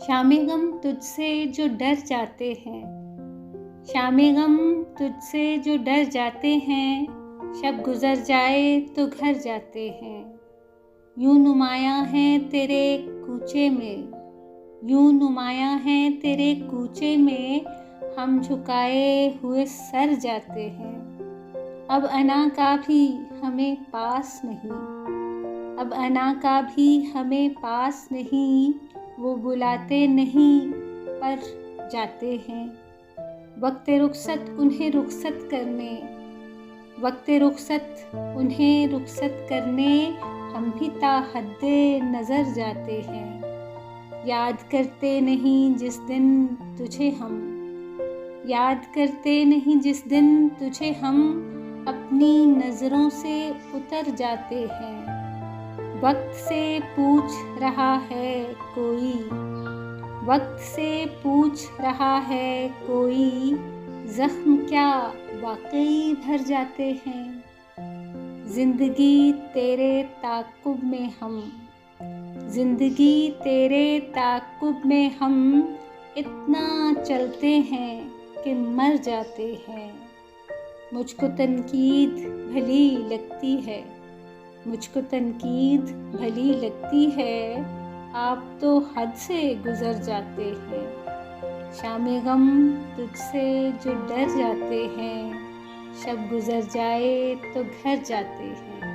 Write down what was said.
शामे गम तुझसे जो डर जाते हैं, शामे गम तुझसे जो डर जाते हैं, शब गुजर जाए तो घर जाते हैं। यूं नुमायां हैं तेरे कूचे में, यूं नुमायां हैं तेरे कूचे में, हम झुकाए हुए सर जाते हैं। अब अना का भी हमें पास नहीं, अब अना का भी हमें पास नहीं, वो बुलाते नहीं पर जाते हैं। वक्त रुखसत उन्हें रुखसत करने, वक्त रुखसत उन्हें रुखसत करने, हम भी ताहद्दे नज़र जाते हैं। याद करते नहीं जिस दिन तुझे हम, याद करते नहीं जिस दिन तुझे हम, अपनी नज़रों से उतर जाते हैं। वक्त से पूछ रहा है कोई, वक्त से पूछ रहा है कोई, ज़ख्म क्या वाकई भर जाते हैं। ज़िंदगी तेरे ताक़ुब में हम, ज़िंदगी तेरे ताक़ुब में हम, इतना चलते हैं कि मर जाते हैं। मुझको तनकीद भली लगती है, मुझको तनकीद भली लगती है, आप तो हद से गुज़र जाते हैं। शामे गम तुझसे जो डर जाते हैं, शब गुज़र जाए तो घर जाते हैं।